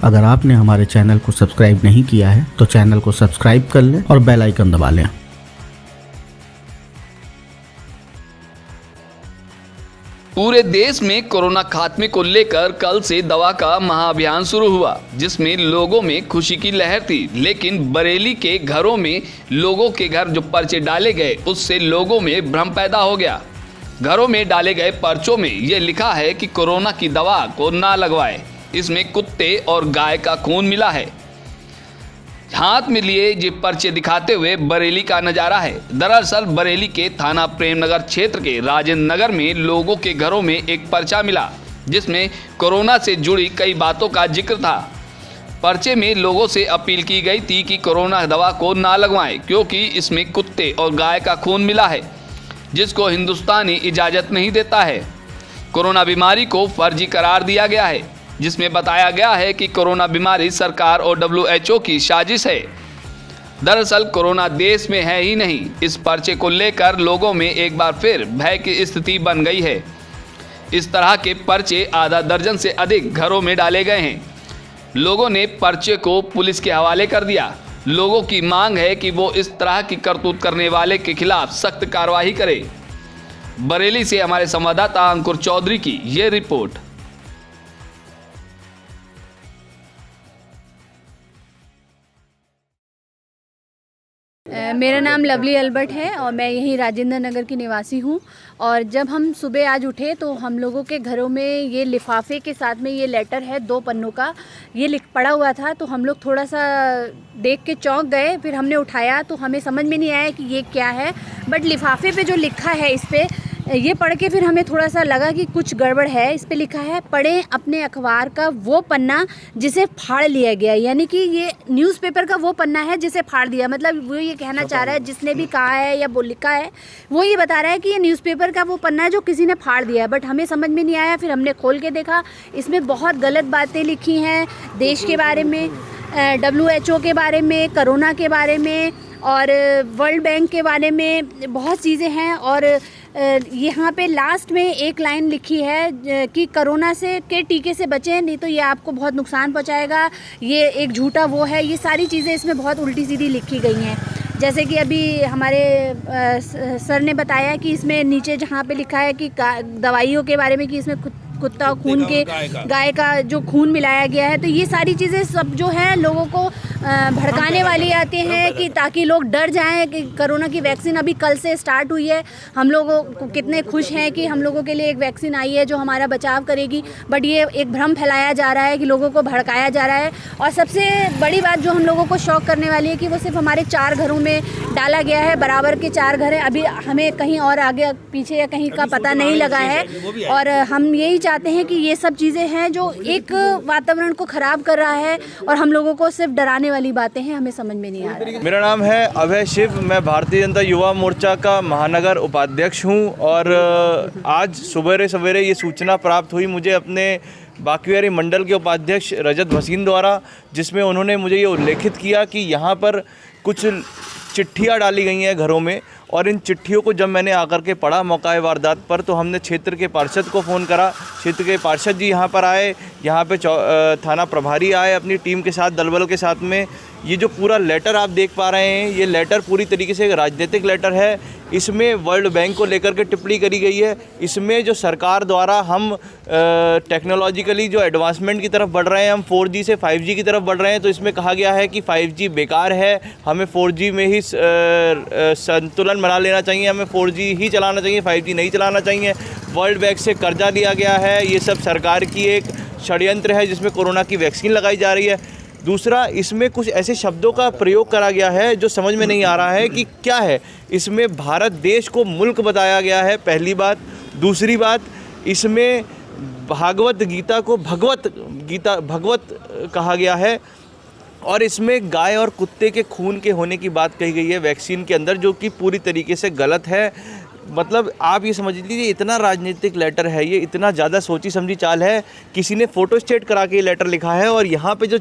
अगर आपने हमारे चैनल को सब्सक्राइब नहीं किया है तो चैनल को सब्सक्राइब कर लें और बेल आइकन दबा लें। पूरे देश में कोरोना खात्मे को लेकर कल से दवा का महाअभियान शुरू हुआ, जिसमें लोगों में खुशी की लहर थी। लेकिन बरेली के घरों में लोगों के घर जो पर्चे डाले गए, उससे लोगों में भ्रम पैदा हो गया। घरों में डाले गए पर्चों में यह लिखा है कि कोरोना की दवा को ना लगवाए। इसमें कुत्ते और गाय का खून मिला है। हाथ में लिए ये पर्चे दिखाते हुए बरेली का नजारा है। दरअसल बरेली के थाना प्रेमनगर क्षेत्र के राजेंद्र नगर में लोगों के घरों में एक पर्चा मिला, जिसमें कोरोना से जुड़ी कई बातों का जिक्र था। पर्चे में लोगों से अपील की गई थी कि कोरोना दवा को ना लगवाएं, क्योंकि इसमें कुत्ते और गाय का खून मिला है, जिसको हिंदुस्तानी इजाज़त नहीं देता है। कोरोना बीमारी को फर्जी करार दिया गया है, जिसमें बताया गया है कि कोरोना बीमारी सरकार और WHO की साजिश है। दरअसल कोरोना देश में है ही नहीं। इस पर्चे को लेकर लोगों में एक बार फिर भय की स्थिति बन गई है। इस तरह के पर्चे आधा दर्जन से अधिक घरों में डाले गए हैं। लोगों ने पर्चे को पुलिस के हवाले कर दिया। लोगों की मांग है कि वो इस तरह की करतूत करने वाले के खिलाफ सख्त कार्रवाई करे। बरेली से हमारे संवाददाता अंकुर चौधरी की ये रिपोर्ट। मेरा नाम लवली अल्बर्ट है और मैं यहीं राजेंद्र नगर की निवासी हूँ। और जब हम सुबह आज उठे तो हम लोगों के घरों में ये लिफाफे के साथ में ये लेटर है 2 पन्नों का, ये लिख पड़ा हुआ था। तो हम लोग थोड़ा सा देख के चौंक गए। फिर हमने उठाया तो हमें समझ में नहीं आया कि ये क्या है, बट लिफाफे पे जो लिखा है इस पे ये पढ़ के फिर हमें थोड़ा सा लगा कि कुछ गड़बड़ है। इस पे लिखा है, पढ़ें अपने अखबार का वो पन्ना जिसे फाड़ लिया गया। यानी कि ये न्यूज़पेपर का वो पन्ना है जिसे फाड़ दिया। मतलब वो ये कहना चाह रहा है, जिसने भी कहा है या वो लिखा है वो ये बता रहा है कि ये न्यूज़पेपर का वो पन्ना है जो किसी ने फाड़ दिया है। बट हमें समझ में नहीं आया। फिर हमने खोल के देखा, इसमें बहुत गलत बातें लिखी हैं देश के बारे में, WHO के बारे में, कोरोना के बारे में और वर्ल्ड बैंक के बारे में बहुत चीज़ें हैं। और यहाँ पे लास्ट में एक लाइन लिखी है कि कोरोना से के टीके से बचें, नहीं तो ये आपको बहुत नुकसान पहुँचाएगा, ये एक झूठा वो है। ये सारी चीज़ें इसमें बहुत उल्टी सीधी लिखी गई हैं। जैसे कि अभी हमारे सर ने बताया कि इसमें नीचे जहाँ पे लिखा है कि दवाइयों के बारे में कि इसमें कुत्ता खून के गाय का जो खून मिलाया गया है। तो ये सारी चीज़ें सब जो है लोगों को भड़काने वाली आते हैं कि ताकि लोग डर जाएं कि कोरोना की वैक्सीन अभी कल से स्टार्ट हुई है। हम लोगों को कितने खुश हैं कि हम लोगों के लिए एक वैक्सीन आई है जो हमारा बचाव करेगी, बट ये एक भ्रम फैलाया जा रहा है कि लोगों को भड़काया जा रहा है। और सबसे बड़ी बात जो हम लोगों को शॉक करने वाली है कि वो सिर्फ हमारे 4 घरों में डाला गया है। बराबर के 4 घर हैं। अभी हमें कहीं और आगे पीछे या कहीं का पता नहीं लगा है। और हम यही चाहते हैं कि ये सब चीज़ें हैं जो एक वातावरण को ख़राब कर रहा है और हम लोगों को सिर्फ डराने वाली बातें हैं, हमें समझ में नहीं आ रहा है। मेरा नाम है अभय शिव, मैं भारतीय जनता युवा मोर्चा का महानगर उपाध्यक्ष हूं। और आज सवेरे सवेरे ये सूचना प्राप्त हुई मुझे अपने बांकीबिहारी मंडल के उपाध्यक्ष रजत भसीन द्वारा, जिसमें उन्होंने मुझे ये उल्लेखित किया कि यहाँ पर कुछ चिट्ठियाँ डाली गई हैं घरों में। और इन चिट्ठियों को जब मैंने आकर के पढ़ा मौका वारदात पर, तो हमने क्षेत्र के पार्षद को फ़ोन करा। क्षेत्र के पार्षद जी यहाँ पर आए, यहाँ पे थाना प्रभारी आए अपनी टीम के साथ, दलबल के साथ में। ये जो पूरा लेटर आप देख पा रहे हैं, ये लेटर पूरी तरीके से एक राजनीतिक लेटर है। इसमें वर्ल्ड बैंक को लेकर के टिप्पणी करी गई है। इसमें जो सरकार द्वारा हम टेक्नोलॉजिकली जो एडवांसमेंट की तरफ बढ़ रहे हैं, हम 4G से 5G की तरफ बढ़ रहे हैं, तो इसमें कहा गया है कि 5G बेकार है, हमें 4G में ही संतुलन बना लेना चाहिए, हमें 4G ही चलाना चाहिए, 5G नहीं चलाना चाहिए। वर्ल्ड बैंक से कर्जा लिया गया है। ये सब सरकार की एक षड्यंत्र है जिसमें कोरोना की वैक्सीन लगाई जा रही है। दूसरा, इसमें कुछ ऐसे शब्दों का प्रयोग करा गया है जो समझ में नहीं आ रहा है कि क्या है। इसमें भारत देश को मुल्क बताया गया है, पहली बात। दूसरी बात, इसमें भागवत गीता को भगवत कहा गया है। और इसमें गाय और कुत्ते के खून के होने की बात कही गई है वैक्सीन के अंदर, जो कि पूरी तरीके से गलत है। मतलब आप ये समझ लीजिए, इतना राजनीतिक लेटर है ये, इतना ज़्यादा सोची समझी चाल है। किसी ने फ़ोटो स्टेट करा के ये लेटर लिखा है और यहाँ पे जो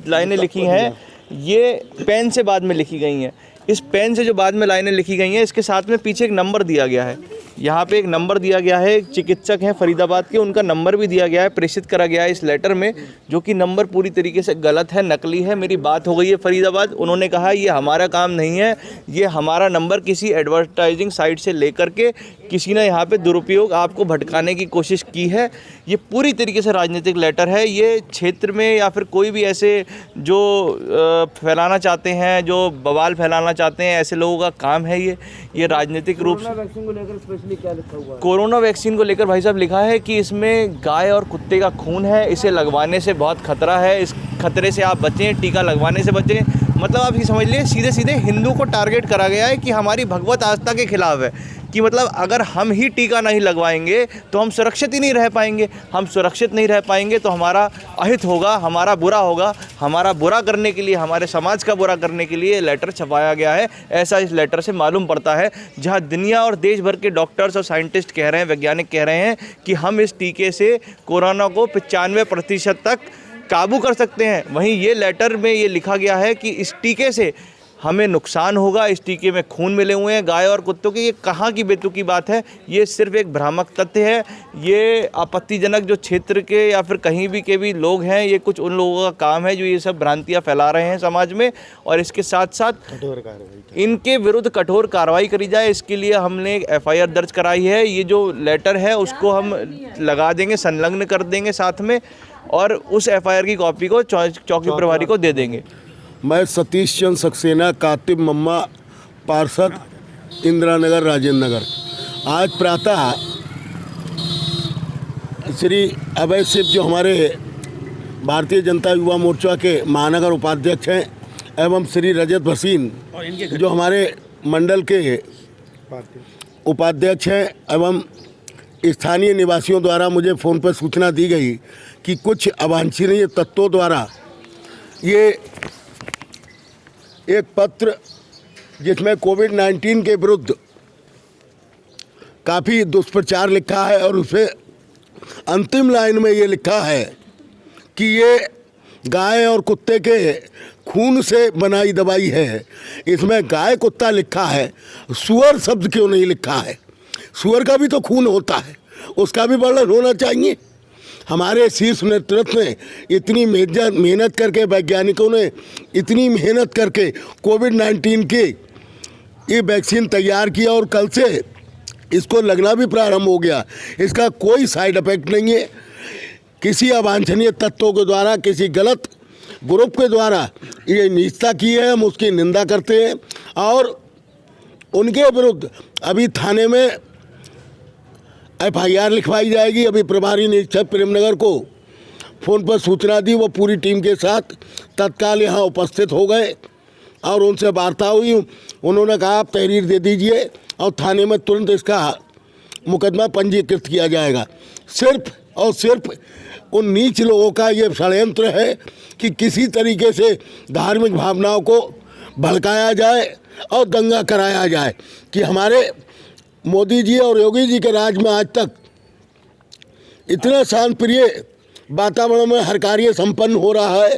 लाइनें लिखी हैं ये पेन से बाद में लिखी गई हैं। इस पेन से जो बाद में लाइनें लिखी गई हैं, इसके साथ में पीछे एक नंबर दिया गया है। यहाँ पे एक नंबर दिया गया है, एक चिकित्सक हैं फरीदाबाद के, उनका नंबर भी दिया गया है, प्रेषित करा गया है इस लेटर में, जो कि नंबर पूरी तरीके से गलत है, नकली है। मेरी बात हो गई है फरीदाबाद, उन्होंने कहा ये हमारा काम नहीं है, ये हमारा नंबर किसी एडवर्टाइजिंग साइट से लेकर के किसी ने यहाँ पे दुरुपयोग आपको भटकाने की कोशिश की है। ये पूरी तरीके से राजनीतिक लेटर है। ये क्षेत्र में या फिर कोई भी ऐसे जो फैलाना चाहते हैं, जो बवाल फैलाना चाहते हैं, ऐसे लोगों का काम है ये राजनीतिक रूप से। वैक्सीन को लेकर स्पेशली क्या लिखा हुआ है? कोरोना वैक्सीन को लेकर भाई साहब लिखा है कि इसमें गाय और कुत्ते का खून है, इसे लगवाने से बहुत खतरा है, इस खतरे से आप बचें, टीका लगवाने से बचें। मतलब आप ये समझ लीजिए सीधे सीधे हिंदू को टारगेट करा गया है कि हमारी भगवत आस्था के खिलाफ है, कि मतलब अगर हम ही टीका नहीं लगवाएंगे तो हम सुरक्षित ही नहीं रह पाएंगे। हम सुरक्षित नहीं रह पाएंगे तो हमारा अहित होगा, हमारा बुरा होगा। हमारा बुरा करने के लिए, हमारे समाज का बुरा करने के लिए लेटर छपाया गया है, ऐसा इस लेटर से मालूम पड़ता है। जहां दुनिया और देश भर के डॉक्टर्स और साइंटिस्ट कह रहे हैं, वैज्ञानिक कह रहे हैं कि हम इस टीके से कोरोना को 95% तक काबू कर सकते हैं, वहीं ये लेटर में ये लिखा गया है कि इस टीके से हमें नुकसान होगा, इस टीके में खून मिले हुए हैं गाय और कुत्तों के। ये कहाँ की बेतुकी बात है, ये सिर्फ एक भ्रामक तथ्य है। ये आपत्तिजनक जो क्षेत्र के या फिर कहीं भी के भी लोग हैं, ये कुछ उन लोगों का काम है जो ये सब भ्रांतियाँ फैला रहे हैं समाज में, और इसके साथ साथ इनके विरुद्ध कठोर कार्रवाई करी जाए। इसके लिए हमने एक FIR दर्ज कराई है। ये जो लेटर है उसको हम लगा देंगे, संलग्न कर देंगे साथ में, और उस FIR की कॉपी को चौकी प्रभारी को दे देंगे। मैं सतीश चंद्र सक्सेना, कातिब मम्मा, पार्षद, इंदिरा नगर, राजेंद्र नगर। आज प्रातः श्री अभय सिंह जो हमारे भारतीय जनता युवा मोर्चा के महानगर उपाध्यक्ष हैं, एवं श्री रजत भसीन जो हमारे मंडल के उपाध्यक्ष हैं, एवं स्थानीय निवासियों द्वारा मुझे फ़ोन पर सूचना दी गई कि कुछ अवांछनीय तत्वों द्वारा ये एक पत्र जिसमें कोविड-19 के विरुद्ध काफ़ी दुष्प्रचार लिखा है, और उसमें अंतिम लाइन में ये लिखा है कि ये गाय और कुत्ते के खून से बनाई दवाई है। इसमें गाय कुत्ता लिखा है, सुअर शब्द क्यों नहीं लिखा है? सुअर का भी तो खून होता है, उसका भी वर्णन होना चाहिए। हमारे शीर्ष नेतृत्व ने इतनी मेहनत करके, वैज्ञानिकों ने इतनी मेहनत करके कोविड-19 की ये वैक्सीन तैयार किया, और कल से इसको लगना भी प्रारंभ हो गया। इसका कोई साइड इफेक्ट नहीं है। किसी अवांछनीय तत्वों के द्वारा, किसी गलत ग्रुप के द्वारा ये नीचता की है, हम उसकी निंदा करते हैं, और उनके विरुद्ध अभी थाने में FIR लिखवाई जाएगी। अभी प्रभारी निरीक्षक प्रेमनगर को फ़ोन पर सूचना दी, वो पूरी टीम के साथ तत्काल यहाँ उपस्थित हो गए और उनसे वार्ता हुई। उन्होंने कहा आप तहरीर दे दीजिए और थाने में तुरंत इसका मुकदमा पंजीकृत किया जाएगा। सिर्फ और सिर्फ उन नीच लोगों का ये षड्यंत्र है कि किसी तरीके से धार्मिक भावनाओं को भड़काया जाए और दंगा कराया जाए, कि हमारे मोदी जी और योगी जी के राज में आज तक इतना शांत प्रिय वातावरण में हर कार्य संपन्न हो रहा है।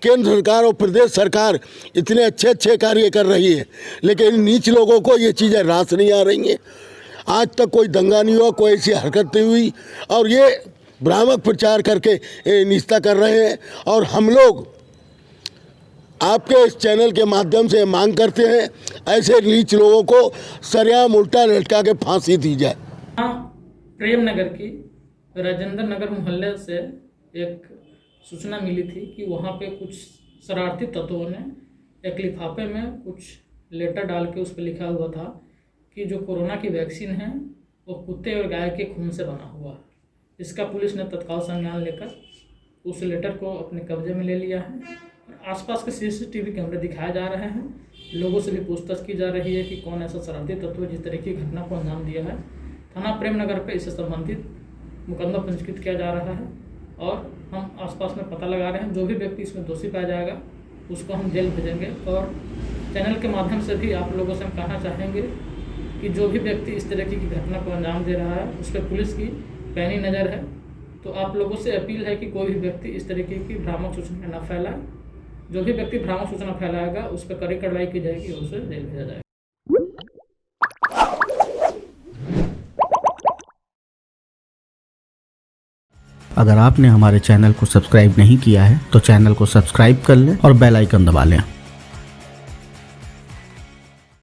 केंद्र सरकार और प्रदेश सरकार इतने अच्छे अच्छे कार्य कर रही है, लेकिन नीच लोगों को ये चीज़ें रास नहीं आ रही हैं। आज तक कोई दंगा नहीं हुआ, कोई ऐसी हरकत नहीं हुई, और ये भ्रामक प्रचार करके निस्ता कर रहे हैं। और हम लोग आपके इस चैनल के माध्यम से मांग करते हैं, ऐसे नीच लोगों को सरेआम उल्टा लटका के फांसी दी जाए। प्रेम नगर की राजेंद्र नगर मोहल्ले से एक सूचना मिली थी कि वहाँ पे कुछ शरारती तत्वों ने एक लिफाफे में कुछ लेटर डाल के उस पर लिखा हुआ था कि जो कोरोना की वैक्सीन है वो कुत्ते और गाय के खून से बना हुआ है। इसका पुलिस ने तत्काल संज्ञान लेकर उस लेटर को अपने कब्जे में ले लिया है। आसपास के CCTV कैमरे दिखाए जा रहे हैं, लोगों से भी पूछताछ की जा रही है कि कौन ऐसा शरारती तत्व जिस तरह की घटना को अंजाम दिया है। थाना प्रेम नगर पर इससे संबंधित मुकदमा पंजीकृत किया जा रहा है, और हम आसपास में पता लगा रहे हैं। जो भी व्यक्ति इसमें दोषी पाया जाएगा उसको हम जेल भेजेंगे। और चैनल के माध्यम से भी आप लोगों से हम कहना चाहेंगे कि जो भी व्यक्ति इस तरह की घटना को अंजाम दे रहा है उस पर पुलिस की पैनी नज़र है। तो आप लोगों से अपील है कि कोई भी व्यक्ति इस तरीके की भ्रामक सूचना न फैलाए जो भी व्यक्ति भ्रामक सूचना फैलाएगा उस पर कड़ी कार्रवाई की जाएगी और उसे जेल भेजा जाएगा। अगर आपने हमारे चैनल को सब्सक्राइब नहीं किया है तो चैनल को सब्सक्राइब कर लें और बेल आइकन दबा लें।